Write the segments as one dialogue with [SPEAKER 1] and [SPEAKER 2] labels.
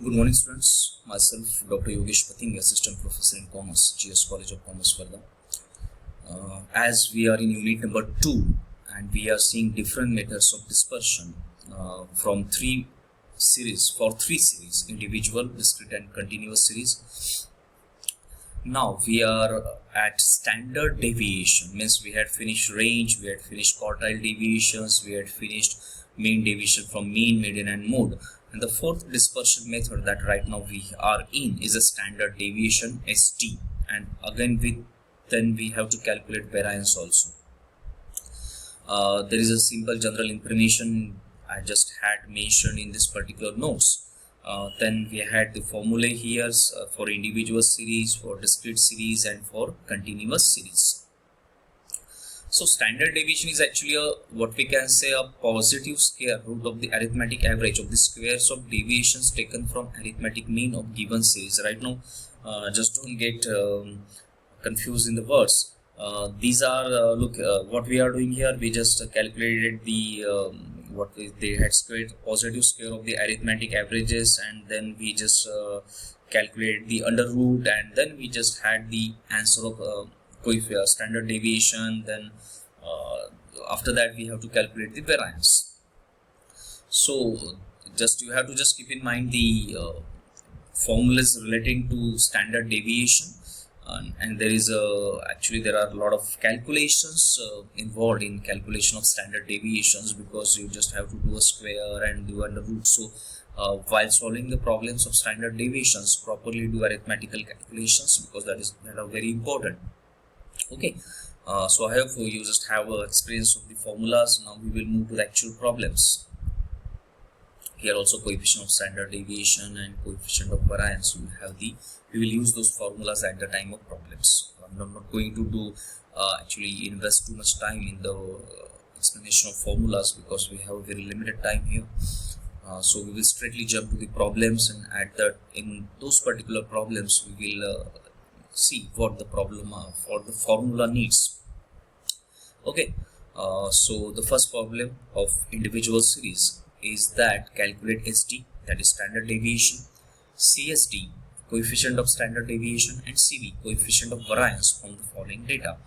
[SPEAKER 1] Good morning, students. Myself, Dr. Yogesh Pating, Assistant Professor in Commerce, GS College of Commerce, Varda. As we are in unit number 2 and we are seeing different methods of dispersion from three series, individual, discrete and continuous series. Now we are at standard deviation, means we had finished range, we had finished quartile deviations, we had finished mean deviation from mean, median and mode. And the fourth dispersion method that right now we are in is a standard deviation, ST. And again then we have to calculate variance also. There is a simple general information I just had mentioned in this particular notes. Then we had the formulae here for individual series, for discrete series and for continuous series. So standard deviation is actually what we can say a positive square root of the arithmetic average of the squares of deviations taken from arithmetic mean of given series. Right now, just don't get confused in the words. These are what we are doing here. We just calculated the they had squared positive square of the arithmetic averages, and then we just calculated the under root, and then we just had the answer of standard deviation. Then after that we have to calculate the variance. So you have to just keep in mind the formulas relating to standard deviation. And there is actually there are a lot of calculations involved in calculation of standard deviations, because you just have to do a square and do under root. So while solving the problems of standard deviations, properly do arithmetical calculations, because that are very important. Okay, so I hope you just have experience of the formulas. Now we will move to the actual problems. Here also coefficient of standard deviation and coefficient of variance, we will use those formulas at the time of problems. I'm not going to do actually invest too much time in the explanation of formulas, because we have a very limited time here. So we will straightly jump to the problems, and in those particular problems we will see what the problem for the formula needs. Okay, so the first problem of individual series is that calculate ST, that is standard deviation, CST, coefficient of standard deviation, and CV, coefficient of variance from the following data.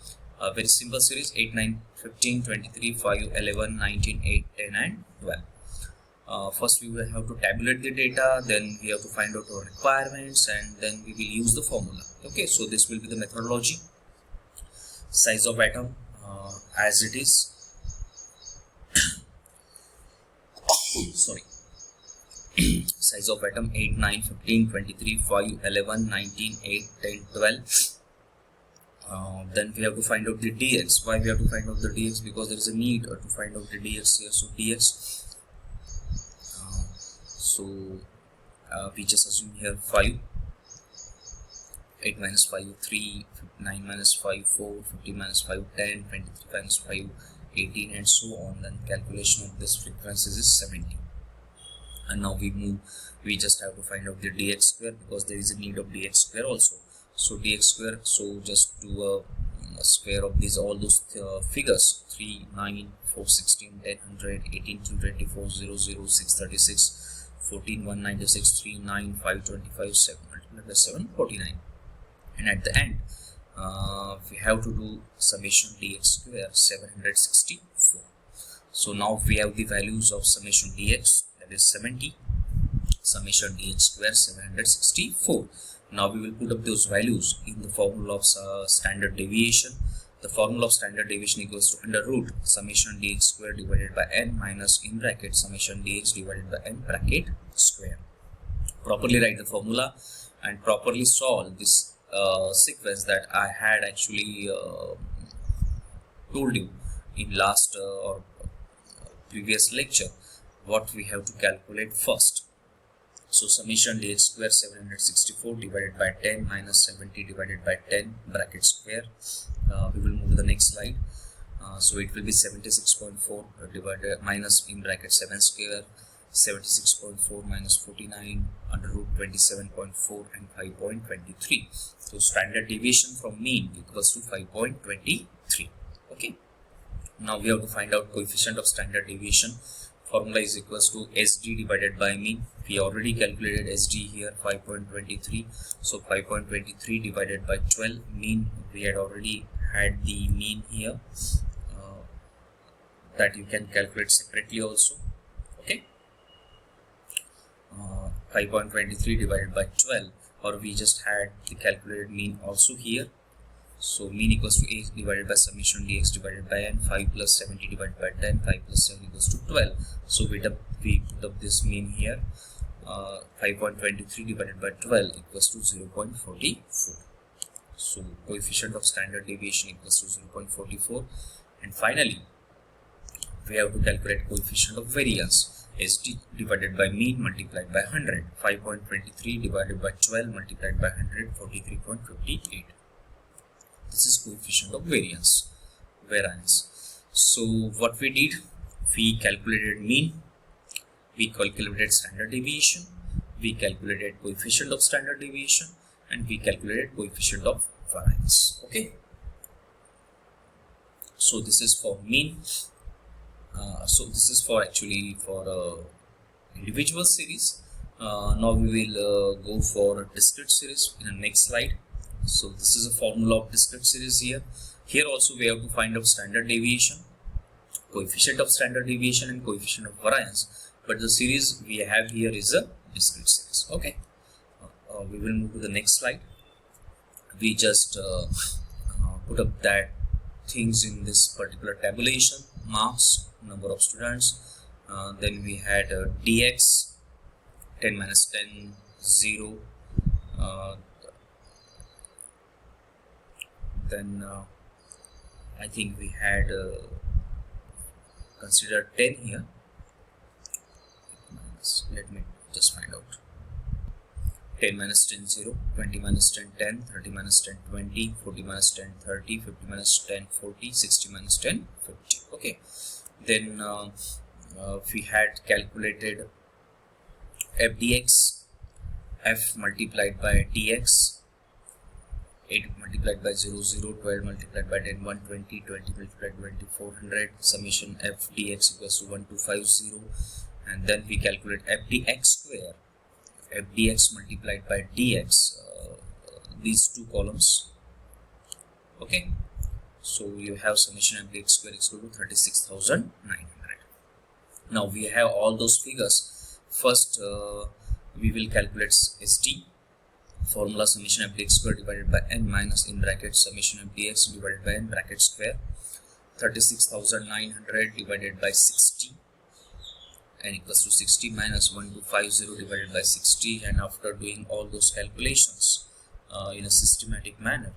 [SPEAKER 1] Very simple series: 8, 9, 15, 23, 5, 11, 19, 8, 10 and 12. First we will have to tabulate the data, then we have to find out our requirements, and then we will use the formula. Okay, so this will be the methodology. Size of atom as it is. Sorry. Size of atom 8, 9, 15, 23, 5, 11, 19, 8, 10, 12. Then we have to find out the dx. Why we have to find out the dx? Because there is a need to find out the dx here. So dx, we just assume here 5, 8 minus 5, 3, 9 minus 5, 4, 50 minus 5, 10, 23 minus 5, 18 and so on. Then calculation of this frequencies is 70. And now we just have to find out the dx square, because there is a need of dx square also. So dx square, so just do a square of all those figures: 3, 9, 4, 16, 10, 100, 18, 224, 0, 0, 636, 14, 196, 3, 9, 5, 25, 7, multiplied by 7, 49. And at the end we have to do summation dx square, 764. So now we have the values of summation dx, that is 70, summation dx square 764. Now we will put up those values in the formula of standard deviation. The formula of standard deviation equals to under root summation dx square divided by n minus in bracket summation dx divided by n bracket square. Properly write the formula and properly solve this sequence that I had actually told you in last or previous lecture, what we have to calculate first. So summation dx square 764 divided by 10 minus 70 divided by 10 bracket square. We will move to the next slide. So it will be 76.4 divided minus in bracket 7 square, 76.4 minus 49 under root 27.4 and 5.23. So standard deviation from mean equals to 5.23. Okay. Now we have to find out coefficient of standard deviation. Formula is equals to SD divided by mean. we already calculated SD here 5.23. So 5.23 divided by 12, mean, we had already had the mean here, that you can calculate separately also. Okay, 5.23 divided by 12, or we just had the calculated mean also here. So mean equals to a divided by summation dx divided by n. 5 plus 70 divided by 10, 5 plus 7 equals to 12. So we put up this mean here, 5.23 divided by 12 equals to 0.44. So coefficient of standard deviation equals to 0.44. And finally, we have to calculate coefficient of variance, SD divided by mean multiplied by 100. 5.23 divided by 12 multiplied by 100, 43.58. This is coefficient of variance. So what we did, we calculated mean, we calculated standard deviation, we calculated coefficient of standard deviation, and we calculated coefficient of variance. Okay, so this is for mean. So this is for individual series. Now we will go for discrete series in the next slide. So this is a formula of discrete series here. Here also we have to find out standard deviation, coefficient of standard deviation, and coefficient of variance. But the series we have here is a discrete series. Okay, we will move to the next slide. We just put up that things in this particular tabulation: marks, number of students, then we had dx 10 minus 10 0, then I think we had considered 10 here. Let me just find out. 10 minus 10 0, 20 minus 10 10, 30 minus 10 20, 40 minus 10 30, 50 minus 10 40, 60 minus 10 50. Okay, then we had calculated f dx, f multiplied by dx, 8 multiplied by 0 0, 12 multiplied by 10 120, 20 multiplied by 20 400, summation f dx equals to 1250. And then we calculate f dx square, f dx multiplied by dx, these two columns. Okay, so you have summation f dx square equal to 36,900. Now we have all those figures. First we will calculate SD, formula summation f dx square divided by n minus in bracket summation f dx divided by n bracket square, 36,900 divided by 60, n equals to 60 minus 1250 divided by 60. And after doing all those calculations in a systematic manner,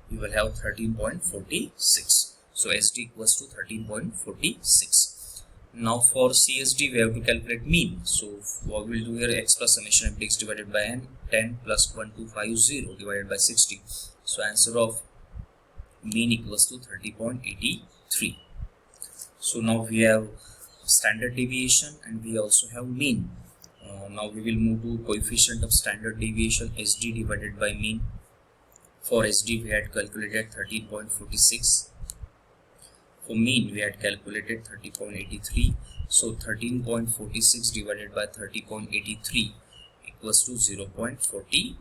[SPEAKER 1] we will have 13.46. So SD equals to 13.46. Now for CSD we have to calculate mean. So what we'll do here, x plus summation f dx divided by n, 10 plus 1250 divided by 60. So answer of mean equals to 30.83. So now we have standard deviation and we also have mean. Now we will move to coefficient of standard deviation, SD divided by mean. For SD we had calculated 13.46. For mean we had calculated 30.83. So 13.46 divided by 30.83 equals to 0.44.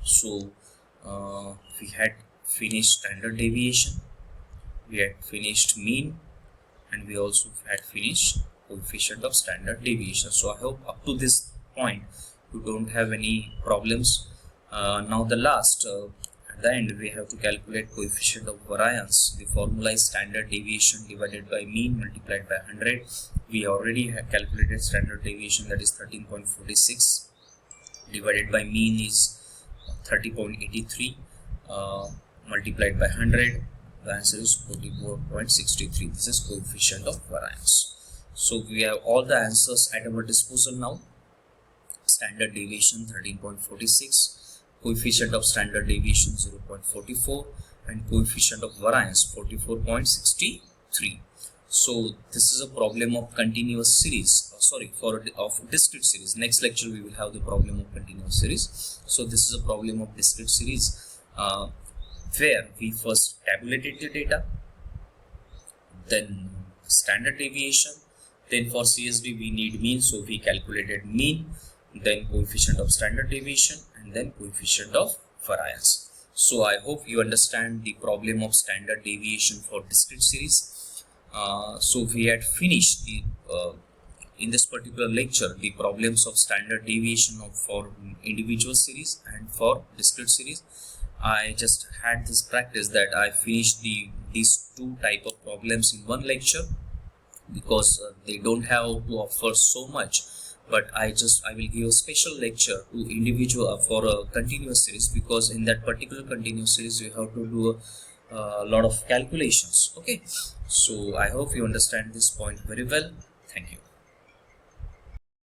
[SPEAKER 1] So we had finished standard deviation, we had finished mean, and we also had finished coefficient of standard deviation. So I hope up to this point you don't have any problems. Now the last, at the end we have to calculate coefficient of variance. The formula is standard deviation divided by mean multiplied by 100. We already have calculated standard deviation, that is 13.46, divided by mean is 30.83, multiplied by 100. The answer is 44.63. This is coefficient of variance. So we have all the answers at our disposal now. Standard deviation 13.46, coefficient of standard deviation 0.44, and coefficient of variance 44.63. So this is a problem of continuous series, of discrete series. Next lecture we will have the problem of continuous series. So this is a problem of discrete series, where we first tabulated the data, then standard deviation, Then for CSD we need mean, so we calculated mean, then coefficient of standard deviation, and then coefficient of variance. So I hope you understand the problem of standard deviation for discrete series. So we had finished the in this particular lecture the problems of standard deviation for individual series and for discrete series. I just had this practice that I finished these two type of problems in one lecture, because they don't have to offer so much, but I will give a special lecture to individual for a continuous series, because in that particular continuous series you have to do a lot of calculations. Okay, so I hope you understand this point very well. Thank you.